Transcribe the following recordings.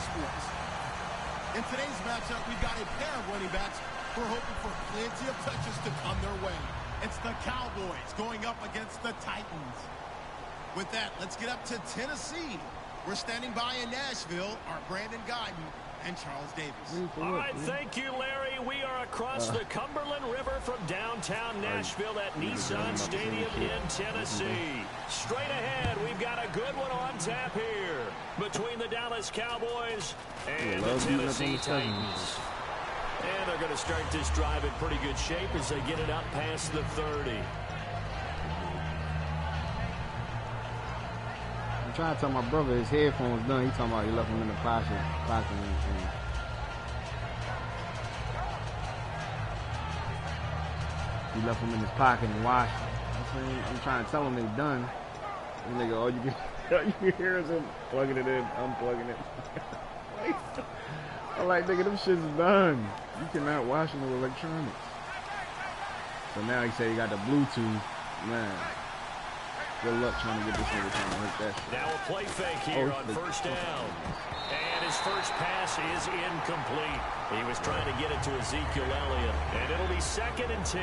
sports. In today's matchup, we've got a pair of running backs who are hoping for plenty of touches to come their way. It's the Cowboys going up against the Titans. With that, let's get up to Tennessee. We're standing by in Nashville, our Brandon Guyton and Charles Davis. All right, thank you, Larry. We are across the Cumberland River from downtown Nashville at Nissan Stadium in Tennessee. Straight ahead, we've got a good one on tap here between the Dallas Cowboys and the Tennessee Titans. And they're going to start this drive in pretty good shape as they get it up past the 30. I'm trying to tell my brother his headphones done. He talking about he left them in the pocket. He left them in his pocket and washed them. I'm trying to tell him they done. And they go, all you can hear is him plugging it in, unplugging it. I'm like, nigga, them shit's done. You cannot wash them with electronics. So now he said he got the Bluetooth. Man, good luck trying to get this nigga trying to hit that shit. Now a play fake here on first down. And his first pass is incomplete. He was trying to get it to Ezekiel Elliott. And it'll be 2nd and 10.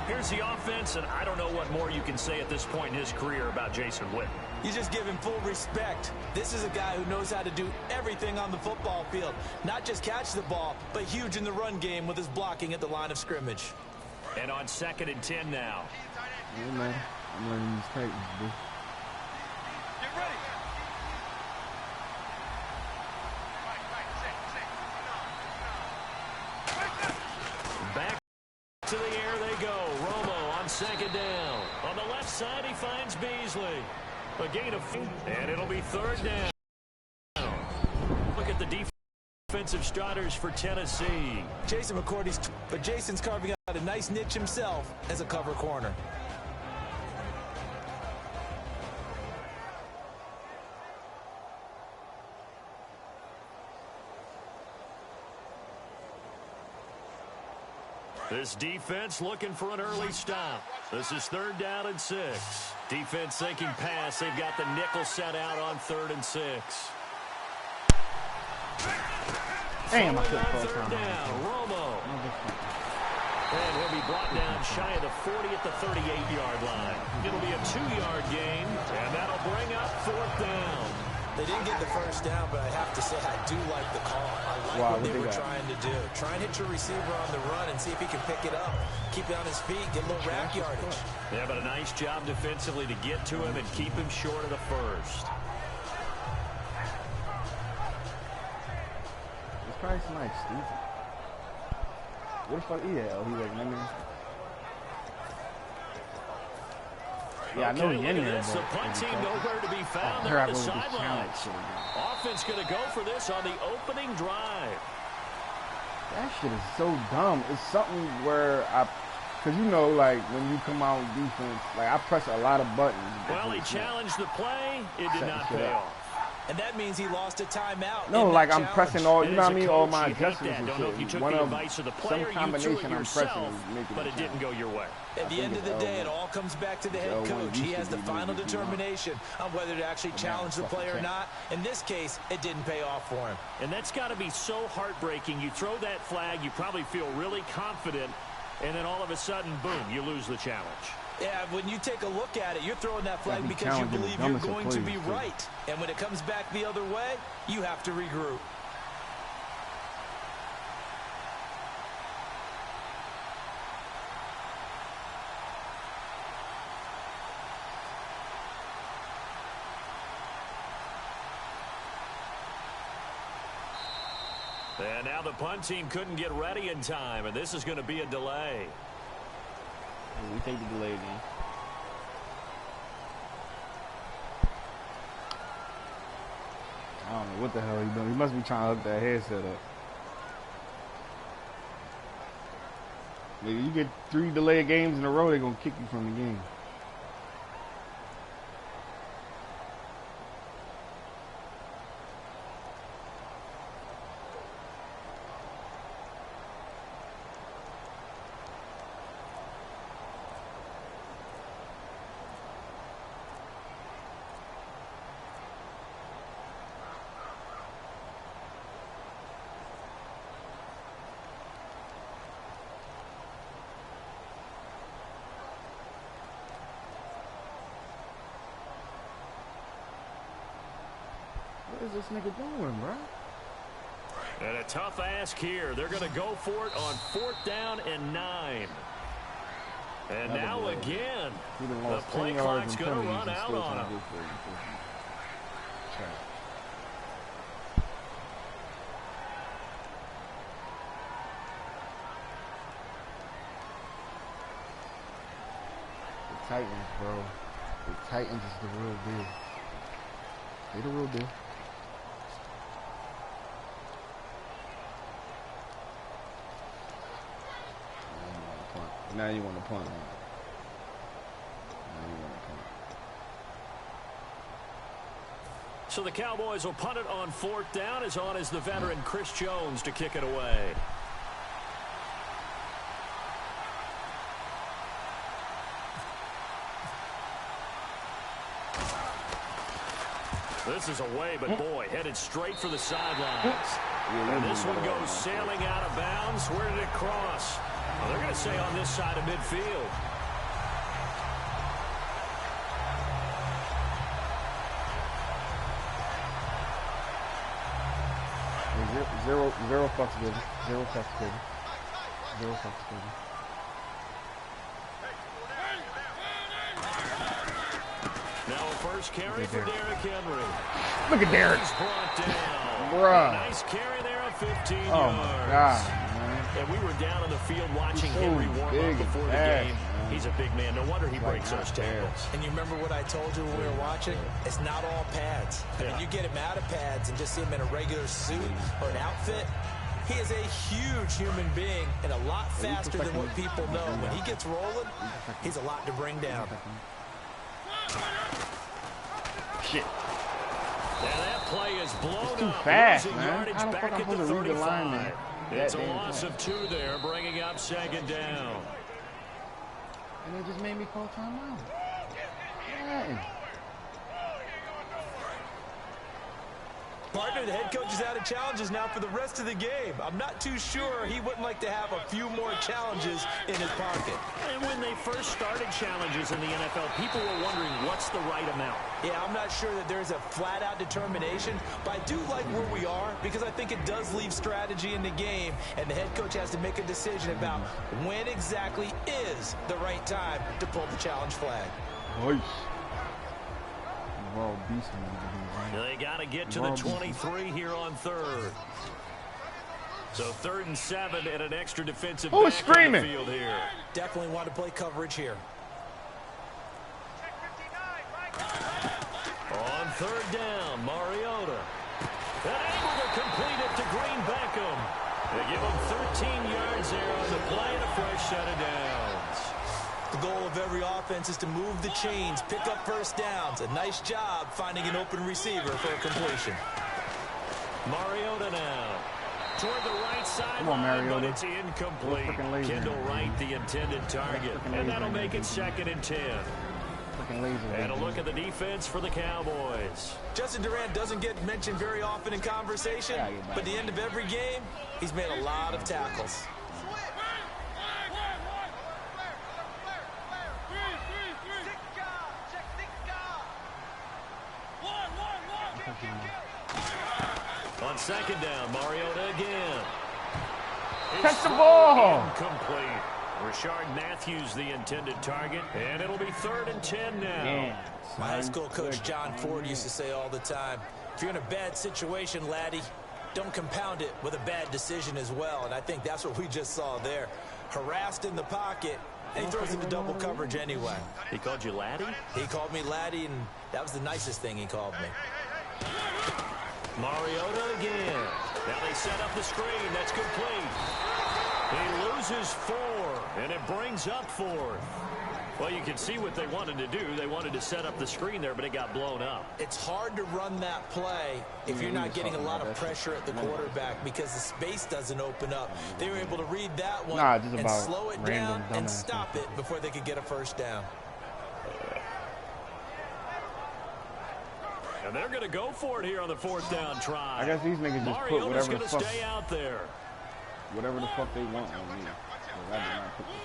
Here's the offense, and I don't know what more you can say at this point in his career about Jason Witten. You just give him full respect. This is a guy who knows how to do everything on the football field. Not just catch the ball, but huge in the run game with his blocking at the line of scrimmage. And on 2nd and 10 now. Yeah, man. I'm learning these Titans, dude. Get ready. Back to the air they go. Romo on 2nd down. On the left side, he finds Beasley. A gain of 4, and it'll be 3rd down. Look at the defensive starters for Tennessee. Jason McCourty's, but Jason's carving out a nice niche himself as a cover corner. This defense looking for an early stop. This is 3rd down and 6. Defense thinking pass. They've got the nickel set out on 3rd and 6. Damn, I couldn't call third down. Romo. And he'll be brought down shy of the 40 at the 38-yard line. It'll be a 2-yard gain, and that'll bring up 4th down. They didn't get the first down, but I have to say I do like the call. I like what they were trying to do. Try and hit your receiver on the run and see if he can pick it up. Keep it on his feet, get a little rack yardage. Yeah, but a nice job defensively to get to him and keep him short of the first. It's probably somebody stupid. What the fuck? Yeah, he like, man. Yeah, I know he in here. The punt team nowhere to be found there on the sidelines. Offense going to go for this on the opening drive. That shit is so dumb. It's something where because you know, like when you come out on defense, like I press a lot of buttons. Well, he challenged the play. It did not pay off. And that means he lost a timeout. No, like I'm pressing all, you know what I mean, all my adjustments and shit. Don't know if you took the advice of the player, some combination I'm pressing, but it didn't go your way. At the end of the day, it all comes back to the head coach. He has the final determination on whether to actually challenge the play or not. In this case, it didn't pay off for him. And that's got to be so heartbreaking. You throw that flag, you probably feel really confident, and then all of a sudden, boom, you lose the challenge. Yeah, when you take a look at it, you're throwing that flag because you believe you're going to be right. And when it comes back the other way, you have to regroup. And now the punt team couldn't get ready in time, and this is going to be a delay. We take the delay again. I don't know what the hell he's doing. He must be trying to hook that headset up. Nigga, you get 3 delayed games in a row, they're going to kick you from the game. is this nigga doing, bro? And a tough ask here. They're going to go for it on 4th down and 9. And now again, the play clock's going to run out on him. The Titans, bro. The Titans is the real deal. They the real deal. Now you want to punt. Now you want to punt. So the Cowboys will punt it on 4th down. As on is the veteran Chris Jones to kick it away. This is away, but boy, headed straight for the sidelines. And this one goes sailing out of bounds. Where did it cross? Well, they're going to say on this side of midfield. Zero fucks given. Zero fucks given. Zero fucks given. Now a first carry for Derrick Henry. Look at Derrick. He's brought down. Bruh. Nice carry there of 15 yards. Oh my God, man. And we were down on the field watching Henry warm up before the game. He's a big man. No wonder he breaks those tackles. And you remember what I told you when we were watching? It's not all pads. I mean, you get him out of pads and just see him in a regular suit or an outfit. He is a huge human being and a lot faster than what people know. When he gets rolling, he's a lot to bring down. Shit. Yeah, that play is blown it's too up. Fast, Losing man. yardage How the back fuck I'm at the supposed to read the 35. line, man? It's a loss of 2 there, bringing up 2nd down. And they just made me call timeout. Yeah. Partner, the head coach is out of challenges now for the rest of the game. I'm not too sure he wouldn't like to have a few more challenges in his pocket. And when they first started challenges in the NFL, people were wondering what's the right amount. Yeah, I'm not sure that there's a flat-out determination, but I do like where we are because I think it does leave strategy in the game, and the head coach has to make a decision about when exactly is the right time to pull the challenge flag. Nice. Raw beast, They got to get to the 23 here on 3rd. So 3rd and 7 and an extra defensive Who's back screaming? on the field here. Definitely want to play coverage here. On 3rd down, Mariota. And able to complete it to Green Beckham. They give him 13 yards there on the play and a fresh set of downs. The goal of every offense is to move the chains, pick up first downs. A nice job finding an open receiver for a completion. Mariota now. Toward the right side, Come on, Mariota. but it's incomplete. Kendall Wright, the intended target. And that'll make it 2nd and 10. And a look at the defense for the Cowboys. Justin Durant doesn't get mentioned very often in conversation, but at the end of every game, he's made a lot of tackles. On 2nd down, Mariota again. Catch the ball. Incomplete. Rashard Matthews, the intended target, and it'll be 3rd and 10 now. Yeah. My high school coach, John Ford, used to say all the time, if you're in a bad situation, laddie, don't compound it with a bad decision as well. And I think that's what we just saw there. Harassed in the pocket, and he throws into double coverage anyway. He called you laddie? He called me laddie, and that was the nicest thing he called me. Mariota again. Now they set up the screen. That's complete. He loses 4, and it brings up 4th. Well, you can see what they wanted to do. They wanted to set up the screen there, but it got blown up. It's hard to run that play if you're not getting a lot of pressure at the quarterback because the space doesn't open up. They were able to read that one and slow it down and stop it before they could get a first down. And they're going to go for it here on the 4th down try. I guess these niggas just put Mariota's whatever the fuck. Stay out there. Whatever the fuck they want on me. I did not put this in.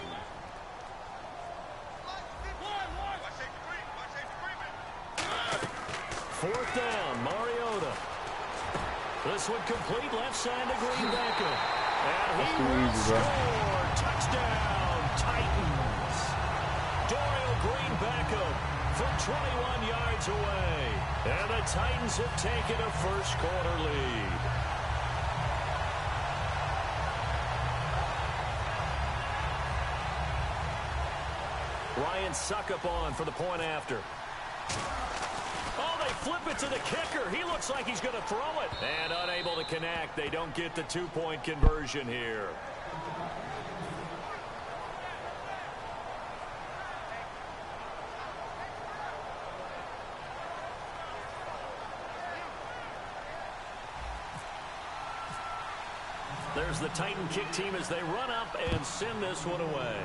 4th down, Mariota. This one complete left side to Green Beckham. And he will easy, bro. score. Touchdown, Titans. Dorial Green Beckham from 21 yards away. And the Titans have taken a first quarter lead. Ryan Suckup on for the point after. Oh, they flip it to the kicker. He looks like he's going to throw it. And unable to connect. They don't get the two-point conversion here. There's the Titan kick team as they run up and send this one away.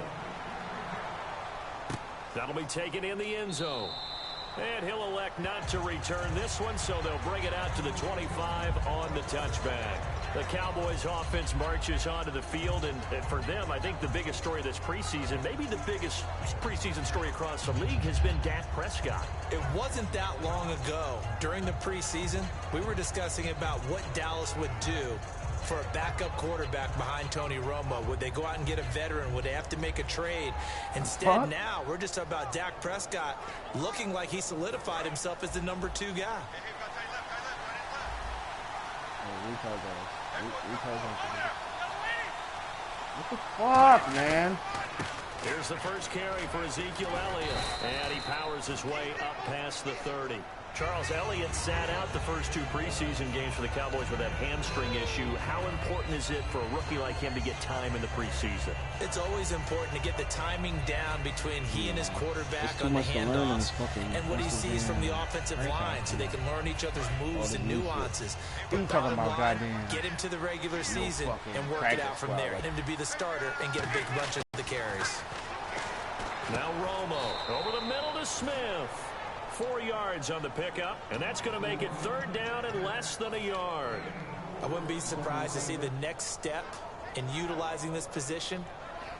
That'll be taken in the end zone. And he'll elect not to return this one, so they'll bring it out to the 25 on the touchback. The Cowboys offense marches onto the field, and for them, I think the biggest story of this preseason, maybe the biggest preseason story across the league, has been Dak Prescott. It wasn't that long ago, during the preseason, we were discussing about what Dallas would do for a backup quarterback behind Tony Romo. Would they go out and get a veteran? Would they have to make a trade? Instead, now we're just talking about Dak Prescott looking like he solidified himself as the number 2 guy. What the fuck, man? Here's the first carry for Ezekiel Elliott. And he powers his way up past the 30. Charles, Elliott sat out the first 2 preseason games for the Cowboys with that hamstring issue. How important is it for a rookie like him to get time in the preseason? It's always important to get the timing down between he and his quarterback on the handoffs and what he sees from the offensive line so they can learn each other's moves and nuances. But bottom line, get him to the regular season and work it out from there. Get him to be the starter and get a big bunch of the carries. Now Romo over the middle to Smith. 4 yards on the pickup, and that's going to make it 3rd down and less than a yard. I wouldn't be surprised to see the next step in utilizing this position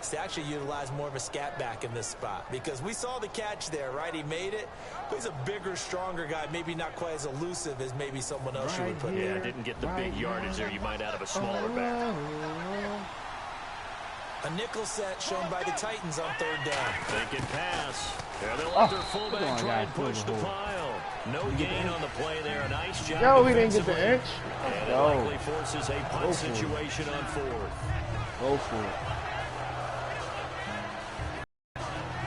is to actually utilize more of a scat back in this spot, because we saw the catch there, right? He made it, but he's a bigger, stronger guy, maybe not quite as elusive as maybe someone else you would put in. Yeah, didn't get the big yardage there you might out of a smaller back. A nickel set shown by the Titans on 3rd down. They can pass. Yeah, they'll let their fullback try and push the pile. No gain on the play there. Nice job. Yo, he didn't get the inch. And it likely forces a punt situation on 4th. Go for it.